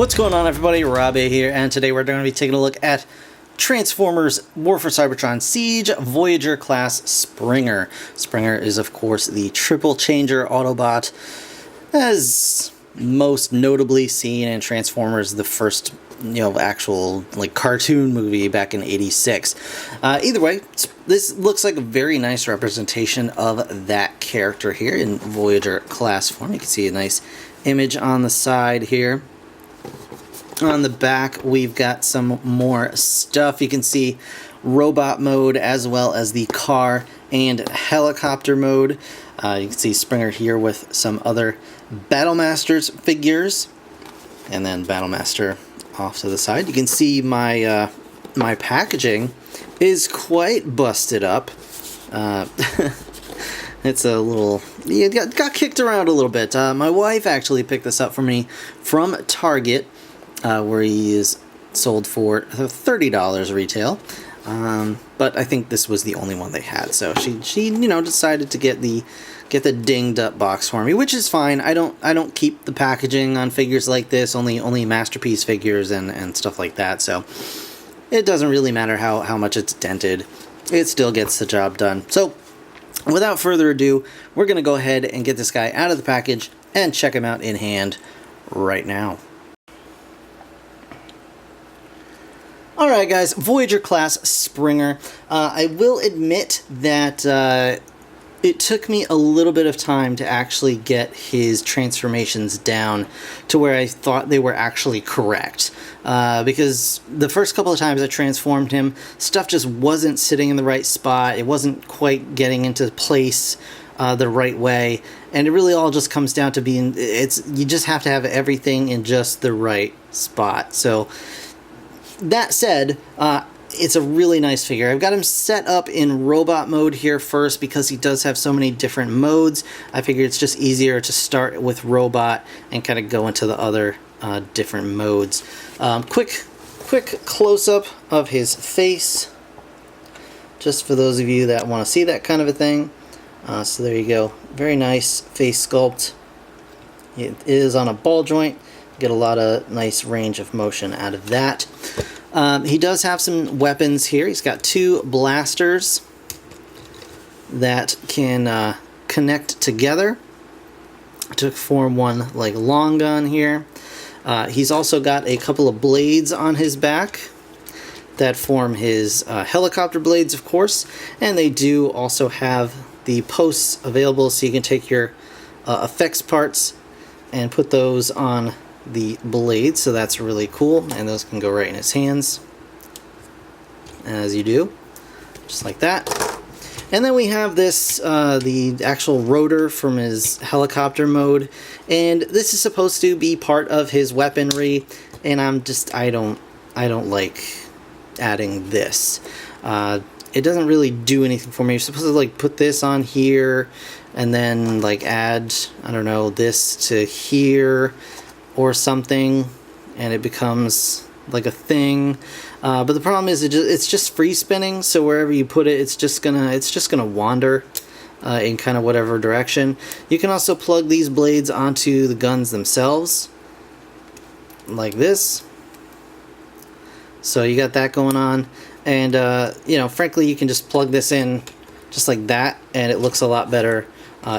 What's going on, everybody? Rob A here, and today we're going to be taking a look at Transformers War for Cybertron Siege Voyager class Springer. Springer is, of course, the triple changer Autobot, as most notably seen in Transformers, the first, actual cartoon movie back in '86. Either way, this looks like a very nice representation of that character here in Voyager class form. You can see a nice image on the side here. On the back, we've got some more stuff. You can see robot mode as well as the car and helicopter mode. You can see Springer here with some other Battlemaster's figures, and then Battlemaster off to the side. You can see my my packaging is quite busted up. It's a little, got kicked around a little bit. My wife actually picked this up for me from Target, where he is sold for $30 retail. But I think this was the only one they had, so she decided to get the dinged up box for me, which is fine. I don't keep the packaging on figures like this, only Masterpiece figures and stuff like that. So it doesn't really matter how much it's dented. It still gets the job done. So without further ado, we're gonna go ahead and get this guy out of the package and check him out in hand right now. Alright guys, Voyager class Springer. I will admit that it took me a little bit of time to actually get his transformations down to where I thought they were actually correct. Because the first couple of times I transformed him, stuff just wasn't sitting in the right spot. It wasn't quite getting into place the right way. And it really all just comes down to being, you just have to have everything in just the right spot. So that said, it's a really nice figure. I've got him set up in robot mode here first because he does have so many different modes. I figure it's just easier to start with robot and kind of go into the other different modes. Quick close-up of his face, just for those of you that want to see that kind of a thing. So there you go. Very nice face sculpt. It is on a ball joint. Get a lot of nice range of motion out of that. He does have some weapons here. He's got two blasters that can connect together to form one long gun here. He's also got a couple of blades on his back that form his helicopter blades, of course, and they do also have the posts available, so you can take your effects parts and put those on the blade, so that's really cool, and those can go right in his hands, as you do, just like that. And then we have this, the actual rotor from his helicopter mode, and this is supposed to be part of his weaponry, and I don't like adding this. It doesn't really do anything for me. You're supposed to put this on here, and then add, I don't know, this to here or something, and it becomes like a thing. But the problem is it's just free spinning, so wherever you put it, it's just gonna wander in kind of whatever direction. You can also plug these blades onto the guns themselves, like this. So you got that going on, and frankly, you can just plug this in just like that, and it looks a lot better,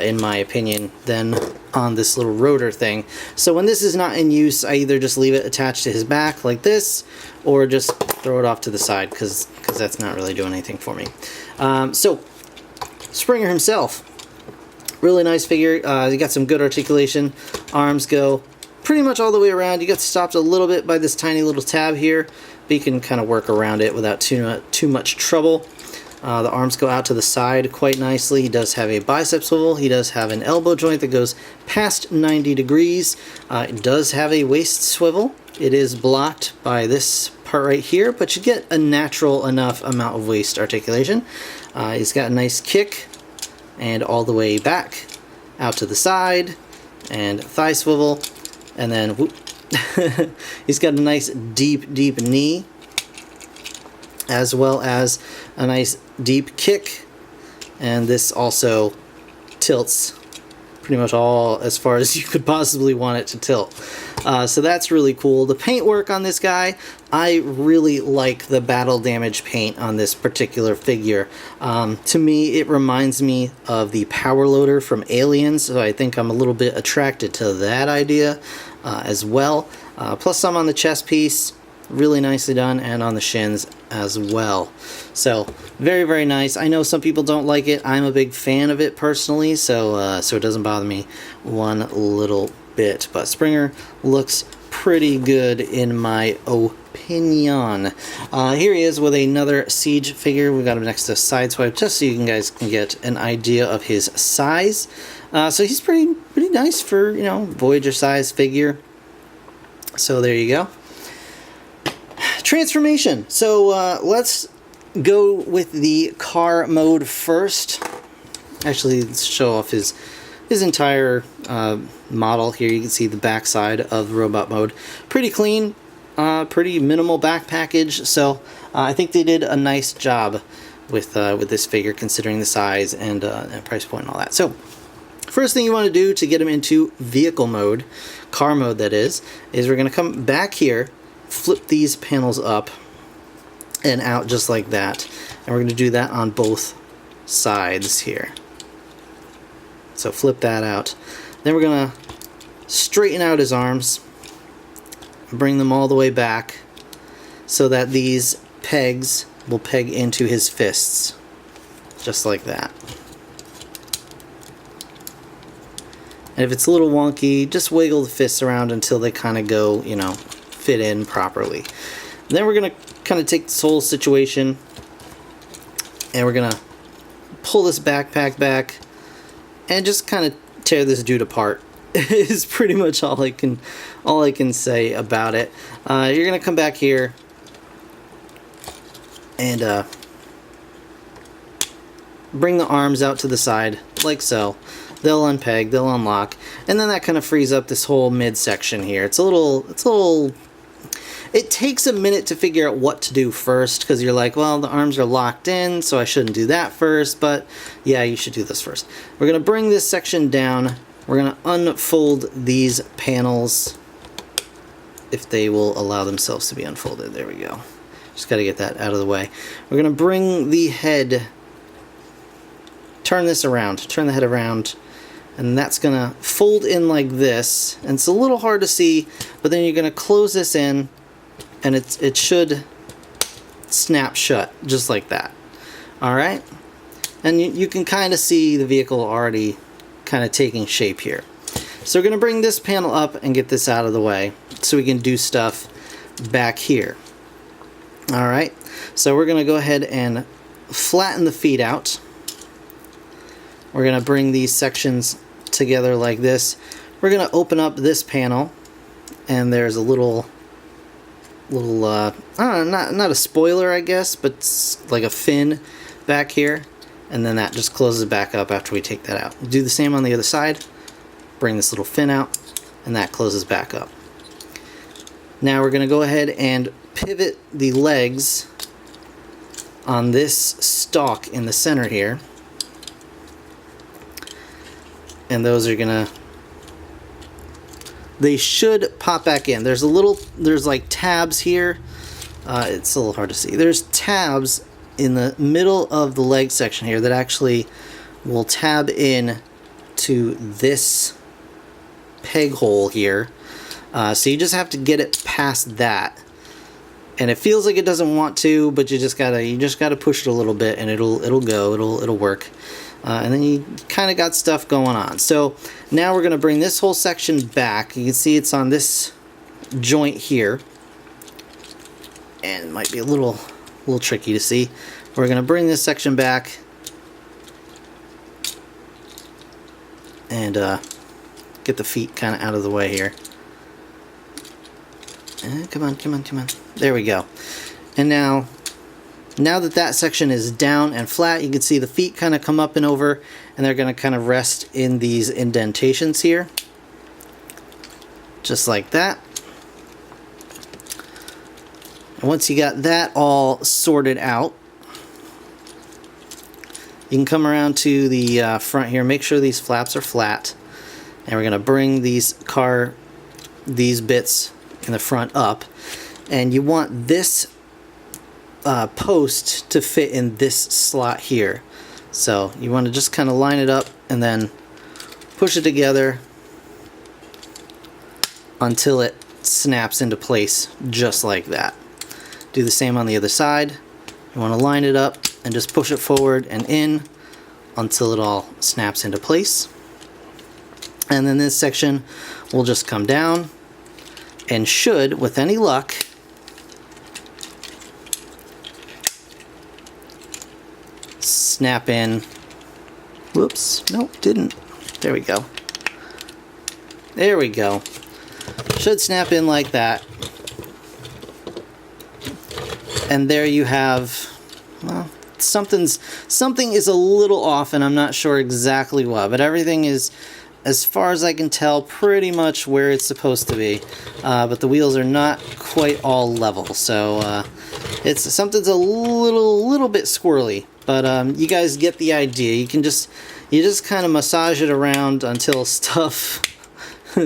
in my opinion, than on this little rotor thing. So when this is not in use, I either just leave it attached to his back like this, or just throw it off to the side, because that's not really doing anything for me. So Springer himself, really nice figure. You got some good articulation. Arms go pretty much all the way around. You get stopped a little bit by this tiny little tab here, but you can kind of work around it without too much trouble. The arms go out to the side quite nicely. He does have a bicep swivel. He does have an elbow joint that goes past 90 degrees. It does have a waist swivel. It is blocked by this part right here, but you get a natural enough amount of waist articulation. He's got a nice kick, and all the way back out to the side, and thigh swivel, and then whoop. He's got a nice deep knee, as well as a nice deep kick, and this also tilts pretty much all as far as you could possibly want it to tilt. So that's really cool. The paintwork on this guy, I really like the battle damage paint on this particular figure. To me, it reminds me of the power loader from Aliens, so I think I'm a little bit attracted to that idea as well. Plus some on the chest piece, really nicely done, and on the shins as well. So very, very nice. I know some people don't like it. I'm a big fan of it personally, so so it doesn't bother me one little bit. But Springer looks pretty good in my opinion. Here he is with another Siege figure. We've got him next to Sideswipe, just so you guys can get an idea of his size. So he's pretty nice for, you know, Voyager size figure. So there you go. Transformation. So let's go with the car mode first. Actually, let's show off his entire model here. You can see the back side of the robot mode. Pretty clean, pretty minimal back package. So I think they did a nice job with this figure, considering the size and price point and all that. So first thing you want to do to get him into vehicle mode, car mode that is we're going to come back here, flip these panels up and out just like that, and we're going to do that on both sides here. So flip that out. Then we're going to straighten out his arms, bring them all the way back so that these pegs will peg into his fists, just like that. And if it's a little wonky, just wiggle the fists around until they kind of go, you know, fit in properly. And then we're going to kind of take this whole situation and we're going to pull this backpack back and just kind of tear this dude apart. Is pretty much all I can say about it. You're going to come back here and bring the arms out to the side like so. They'll unpeg, they'll unlock, and then that kind of frees up this whole midsection here. It takes a minute to figure out what to do first, because you're like, well, the arms are locked in, so I shouldn't do that first, but yeah, you should do this first. We're going to bring this section down. We're going to unfold these panels, if they will allow themselves to be unfolded. There we go. Just got to get that out of the way. We're going to bring the head, turn this around, turn the head around, and that's going to fold in like this. And it's a little hard to see, but then you're going to close this in, and it should snap shut, just like that. Alright? And you can kind of see the vehicle already kind of taking shape here. So we're going to bring this panel up and get this out of the way so we can do stuff back here. Alright? So we're going to go ahead and flatten the feet out. We're going to bring these sections together like this. We're going to open up this panel, and there's a little I don't know, not a spoiler, I guess, but it's like a fin back here, and then that just closes back up after we take that out. Do the same on the other side. Bring this little fin out, and that closes back up. Now we're going to go ahead and pivot the legs on this stalk in the center here. And those are gonna, they should pop back in. There's like tabs here. It's a little hard to see. There's tabs in the middle of the leg section here that actually will tab in to this peg hole here. So you just have to get it past that. And it feels like it doesn't want to, but you just gotta push it a little bit, and it'll work. And then you kind of got stuff going on. So now we're going to bring this whole section back. You can see it's on this joint here, and it might be a little tricky to see. We're going to bring this section back and get the feet kind of out of the way here. Come on. There we go. And now that section is down and flat, you can see the feet kind of come up and over, and they're going to kind of rest in these indentations here. Just like that. And once you got that all sorted out, you can come around to the front here, make sure these flaps are flat, and we're going to bring these car these bits in the front up, and you want this post to fit in this slot here. So you want to just kind of line it up and then push it together until it snaps into place just like that. Do the same on the other side. You want to line it up and just push it forward and in until it all snaps into place. And then this section will just come down and should, with any luck, snap in. Whoops, nope, didn't. There we go. There we go. Should snap in like that. And there you have, well, something is a little off, and I'm not sure exactly what, but everything is, as far as I can tell, pretty much where it's supposed to be. But the wheels are not quite all level, so something's a little bit squirrely. But you guys get the idea. You just kind of massage it around until stuff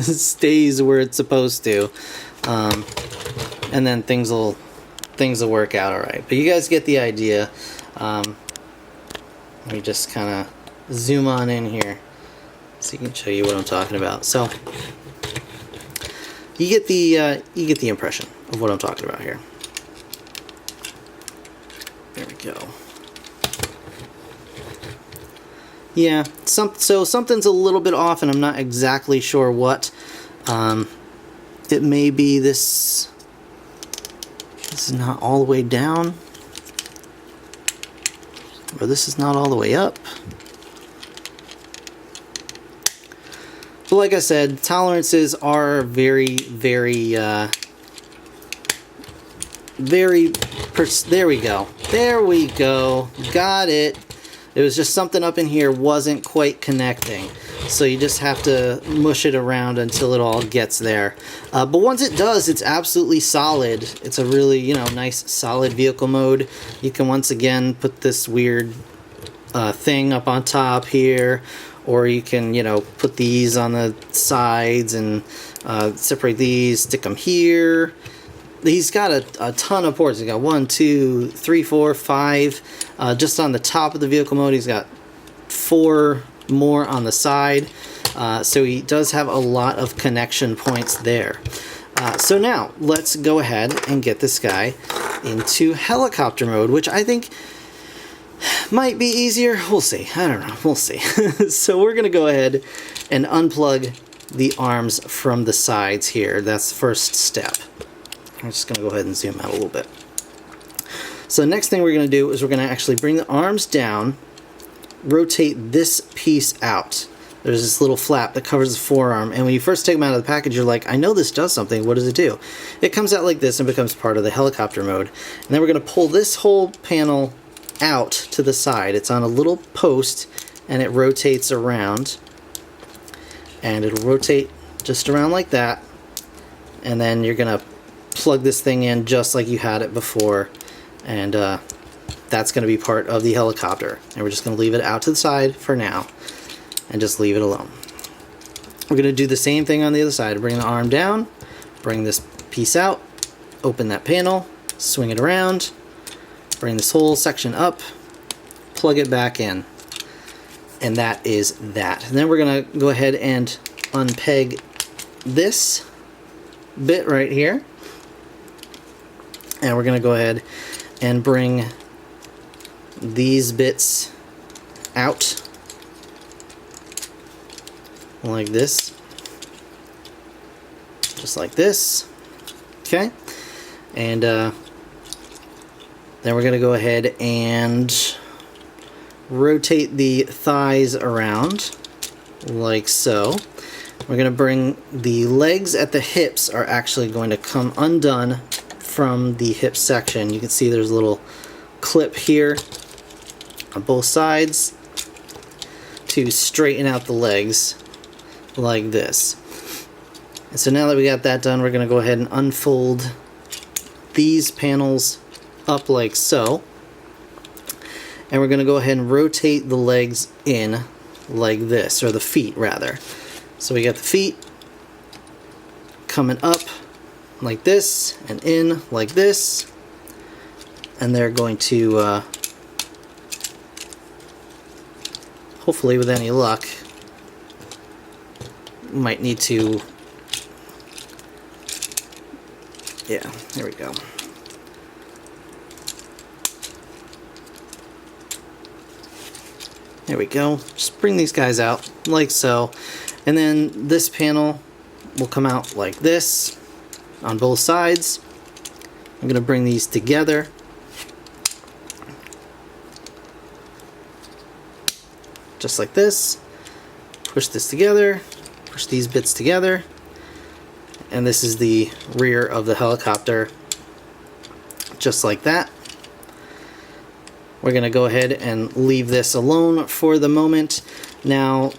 stays where it's supposed to, and then things will work out all right. But you guys get the idea. Let me just kind of zoom on in here so you can show you what I'm talking about. So you get the impression of what I'm talking about here. There we go. Yeah, so something's a little bit off, and I'm not exactly sure what. It may be this is not all the way down, or this is not all the way up. But like I said, tolerances are very there we go. There we go. Got it. It was just something up in here wasn't quite connecting. So you just have to mush it around until it all gets there. But once it does, it's absolutely solid. It's a really, nice solid vehicle mode. You can once again put this weird thing up on top here, or you can, put these on the sides and separate these, stick them here. He's got a ton of ports. He's got 1, 2, 3, 4, 5. Just on the top of the vehicle mode, he's got 4 more on the side. So he does have a lot of connection points there. So now, let's go ahead and get this guy into helicopter mode, which I think might be easier. We'll see. I don't know. We'll see. So we're going to go ahead and unplug the arms from the sides here. That's the first step. I'm just going to go ahead and zoom out a little bit. So the next thing we're going to do is we're going to actually bring the arms down, rotate this piece out. There's this little flap that covers the forearm, and when you first take them out of the package, you're like, I know this does something. What does it do? It comes out like this and becomes part of the helicopter mode. And then we're going to pull this whole panel out to the side. It's on a little post, and it rotates around. And it'll rotate just around like that. And then you're going to plug this thing in just like you had it before, and that's going to be part of the helicopter. And we're just going to leave it out to the side for now and just leave it alone. We're going to do the same thing on the other side. Bring the arm down, bring this piece out, open that panel, swing it around, bring this whole section up, plug it back in, and that is that. And then we're going to go ahead and unpeg this bit right here. And we're going to go ahead and bring these bits out like this. Just like this. Okay. And then we're going to go ahead and rotate the thighs around like so. We're going to bring the legs at the hips are actually going to come undone from the hip section. You can see there's a little clip here on both sides to straighten out the legs like this. And so now that we got that done, we're going to go ahead and unfold these panels up like so. And we're going to go ahead and rotate the legs in like this, or the feet rather. So we got the feet coming up like this and in like this, and they're going to hopefully with any luck, might need to, yeah, there we go. There we go. Just bring these guys out like so, and then this panel will come out like this on both sides. I'm going to bring these together. Just like this. Push this together. Push these bits together. And this is the rear of the helicopter. Just like that. We're going to go ahead and leave this alone for the moment. Now,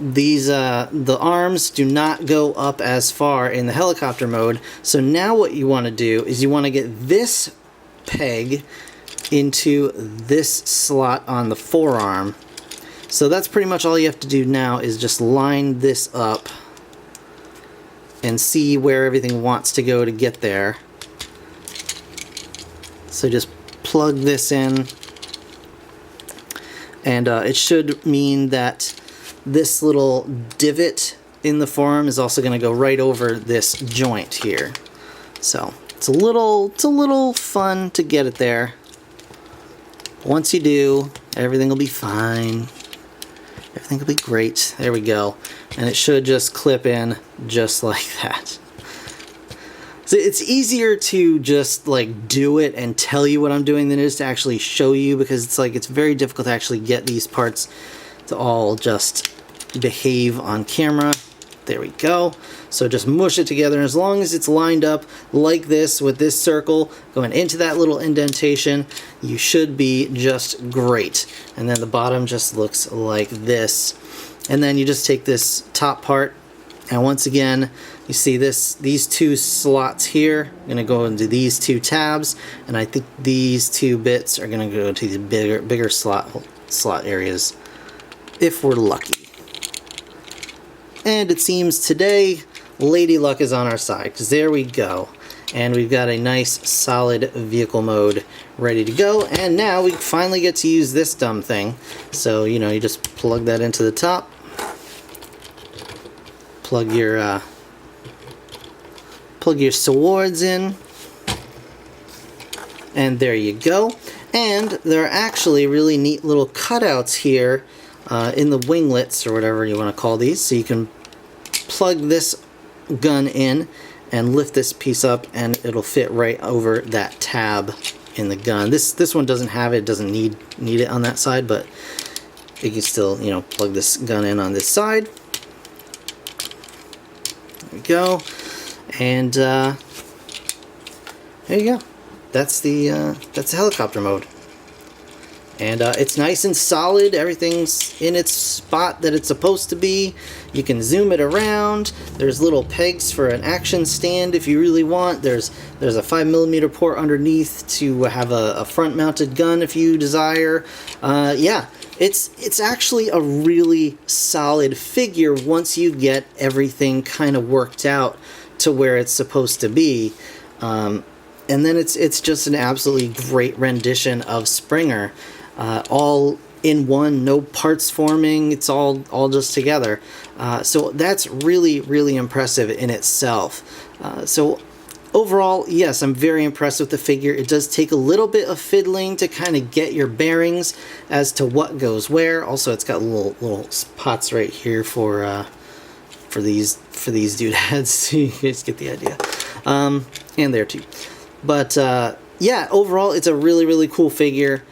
these the arms do not go up as far in the helicopter mode. So now what you want to do is you want to get this peg into this slot on the forearm. So that's pretty much all you have to do now is just line this up and see where everything wants to go to get there. So just plug this in. And it should mean that this little divot in the forearm is also going to go right over this joint here. So it's a little fun to get it there. Once you do, everything will be fine. Everything will be great. There we go. And it should just clip in just like that. So it's easier to just like do it and tell you what I'm doing than it is to actually show you, because it's very difficult to actually get these parts to all just behave on camera. There we go. So just mush it together, and as long as it's lined up like this with this circle going into that little indentation, you should be just great. And then the bottom just looks like this. And then you just take this top part, and once again, you see these two slots here are going to go into these two tabs, and I think these two bits are going to go to the bigger slot areas if we're lucky. And it seems today Lady Luck is on our side, because there we go. And we've got a nice solid vehicle mode ready to go, and now we finally get to use this dumb thing. So, you know, you just plug that into the top, plug your swords in, and there you go. And there are actually really neat little cutouts here in the winglets, or whatever you want to call these, so you can plug this gun in and lift this piece up, and it'll fit right over that tab in the gun. This one doesn't have it, it doesn't need it on that side, but you can still, you know, plug this gun in on this side. There we go. And there you go. That's the helicopter mode. And it's nice and solid. Everything's in its spot that it's supposed to be. You can zoom it around. There's little pegs for an action stand if you really want. There's a 5mm port underneath to have a front-mounted gun if you desire. Yeah, it's actually a really solid figure once you get everything kind of worked out to where it's supposed to be. And then it's just an absolutely great rendition of Springer. All in one, no parts forming, it's all just together. So that's really, really impressive in itself. So overall, yes, I'm very impressed with the figure. It does take a little bit of fiddling to kind of get your bearings as to what goes where. Also, it's got little spots right here for these doodads, so you guys get the idea. And there too. But yeah, overall, it's a really, really cool figure.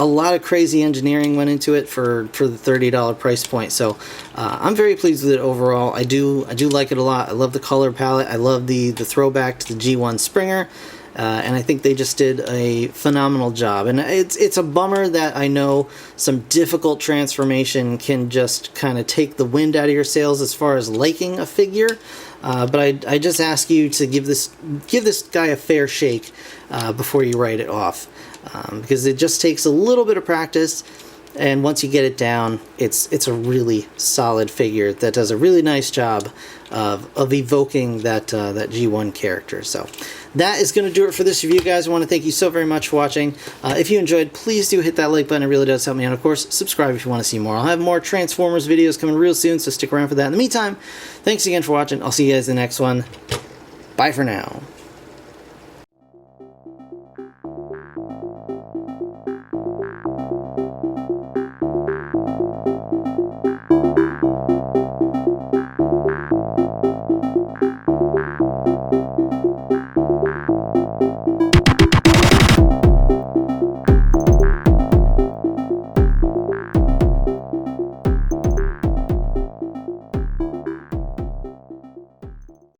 A lot of crazy engineering went into it for the $30 price point, so I'm very pleased with it overall. I do like it a lot. I love the color palette. I love the throwback to the G1 Springer, and I think they just did a phenomenal job. And it's a bummer that I know some difficult transformation can just kind of take the wind out of your sails as far as liking a figure. But I just ask you to give this guy a fair shake before you write it off, because it just takes a little bit of practice, And once you get it down, it's a really solid figure that does a really nice job of evoking that G1 character. So that is going to do it for this review, guys. I want to thank you so very much for watching. If you enjoyed, please do hit that like button. It really does help me. And of course, subscribe if you want to see more. I'll have more Transformers videos coming real soon, so stick around for that. In the meantime, thanks again for watching. I'll see you guys in the next one. Bye for now.